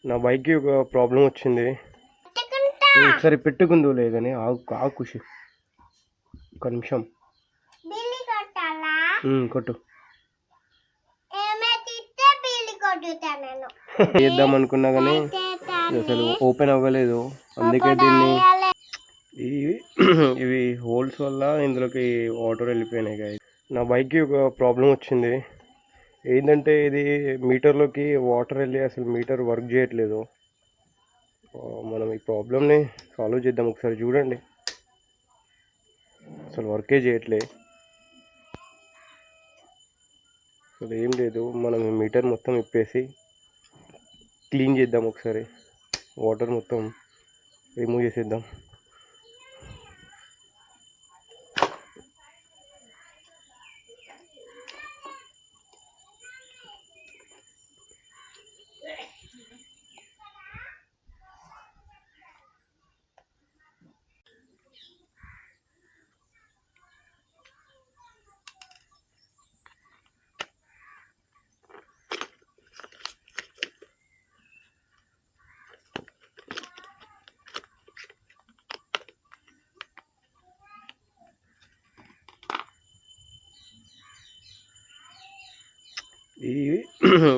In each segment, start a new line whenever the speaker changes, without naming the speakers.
నా బైక్కి ఒక ప్రాబ్లం వచ్చింది. ఒకసారి పెట్టుకుందులే కానీ ఆగు ఖుషి, ఒక నిమిషం. కొట్టు చేద్దాం అనుకున్నా కానీ అసలు ఓపెన్ అవ్వలేదు. అందుకే దీన్ని ఇవి హోల్స్ వల్ల ఇందులోకి వాటర్ వెళ్ళిపోయినాయి గాయ్. నా బైక్కి ఒక ప్రాబ్లం వచ్చింది. ఏంటంటే ఇది మీటర్లోకి వాటర్ వెళ్ళి అసలు మీటర్ వర్క్ చేయట్లేదు. మనం ఈ ప్రాబ్లమ్ని సాల్వ్ చేద్దాం. ఒకసారి చూడండి, అసలు వర్కే చేయట్లే. అసలు ఏం లేదు, మనం మీటర్ మొత్తం ఇప్పేసి క్లీన్ చేద్దాం. ఒకసారి వాటర్ మొత్తం రిమూవ్ చేసేద్దాం.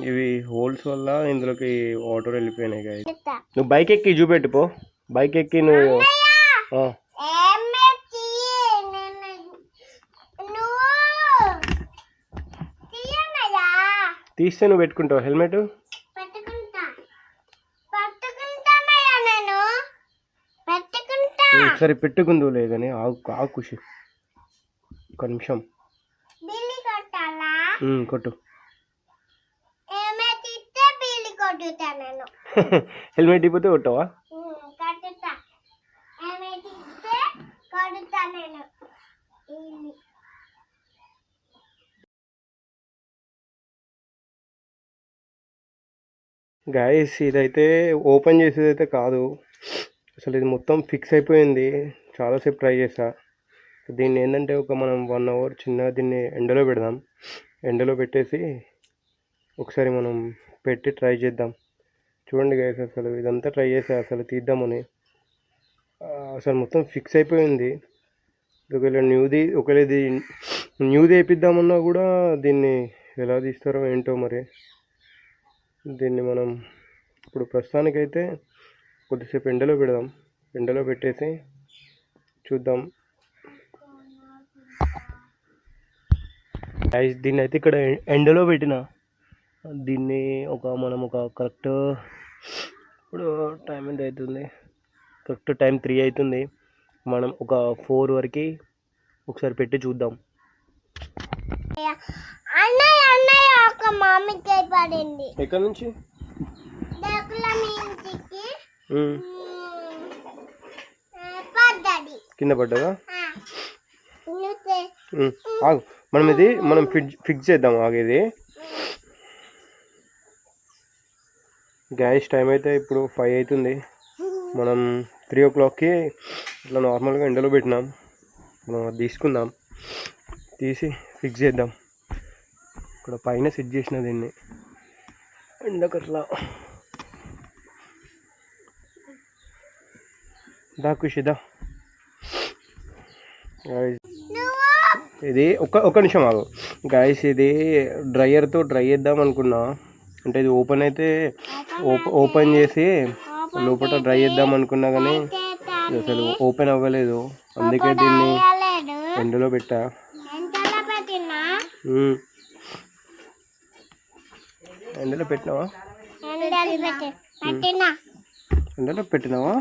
ఇవి హోల్స్ వల్ల ఇందులోకి వాటర్ వెళ్ళిపోయినాయి గాయ. నువ్వు బైక్ ఎక్కి చూపెట్టుపో, బైక్ ఎక్కి నువ్వు తీస్తే నువ్వు పెట్టుకుంటావు హెల్మెట్. ఒకసారి పెట్టుకుందులే కానీ ఆగు ఖుషి, ఒక నిమిషం. కొట్టు హెల్మెట్ ఇప్పితే కొట్టవా? గాయస్ ఇదైతే ఓపెన్ చేసేదైతే కాదు, అసలు ఇది మొత్తం ఫిక్స్ అయిపోయింది. చాలాసేపు ట్రై చేసా. దీన్ని ఏంటంటే మనం 1 అవర్ చిన్నగా దీన్ని ఎండలో పెడదాం. ఎండలో పెట్టేసి ఒకసారి మనం పెట్టి ట్రై చేద్దాం. చూడండి గాయస్, అసలు ఇదంతా ట్రై చేసా అసలు తీద్దామని, అసలు మొత్తం ఫిక్స్ అయిపోయింది. ఒకవేళ ఇది న్యూది వేయిద్దామన్నా కూడా దీన్ని ఎలా తీస్తారో ఏంటో మరి. దీన్ని మనం ఇప్పుడు ప్రస్తుతానికైతే కొద్దిసేపు ఎండలో పెడదాం. ఎండలో పెట్టేసి చూద్దాం. దీన్ని అయితే ఇక్కడ ఎండలో పెట్టిన దీన్ని మనం ఒక కరెక్ట్ ఇప్పుడు టైం ఎంత అవుతుంది, కరెక్ట్ టైం 3 అవుతుంది. మనం ఒక 4 వరకు ఒకసారి పెట్టి చూద్దాం. ఎక్కడి నుంచి? కింద పడ్డదా? ఆగు, మనం ఫిక్స్ చేద్దాం. ఆగేది గ్యాస్ టైం అయితే ఇప్పుడు 5 అవుతుంది. మనం 3 o'clockకి ఇట్లా నార్మల్గా ఎండలో పెట్టినాం. మనం అది తీసుకుందాం, తీసి ఫిక్స్ చేద్దాం. ఇక్కడ పైన సెట్ చేసిన దీన్ని ఎండకట్లా దాకుషిదా. ఇది ఒక నిమిషం ఆగు గాయస్. ఇది డ్రైయర్తో డ్రై చేద్దాం అనుకున్నా. అంటే ఇది ఓపెన్ చేసి లోపల డ్రై చేద్దాం అనుకున్నా కానీ అసలు ఓపెన్ అవ్వలేదు. అందుకే దీన్ని ఎండలో పెట్టా. ఎండలో పెట్టినావా? ఎండలో పెట్టినావా?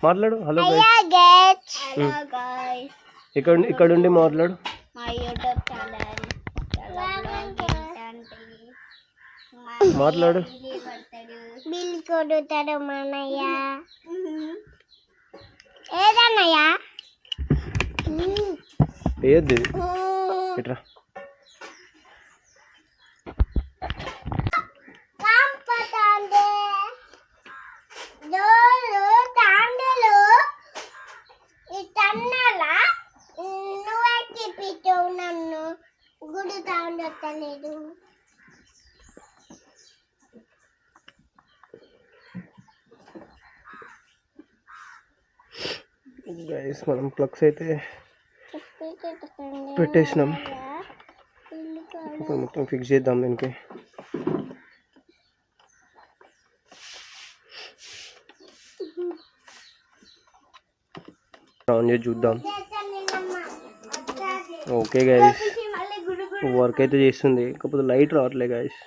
మాట్లాడు. హలో ఇక్కడ ఉండి మాట్లాడు. మాట్లాడు. బిల్ కొడుతాడు మనయ్య. ఏదన్నయ్య ఏది ఇట్రా. గైస్ మనం ప్లగ్స్ అయితే పెట్టేసినాం. ఇప్పుడు మొత్తం ఫిక్స్ చేద్దాం దీనికి. ఆన్ చేసి చూద్దాం. ఓకే గైస్ వర్క్ అయితే చేస్తుంది, కాకపోతే లైట్ రావట్లే గైస్.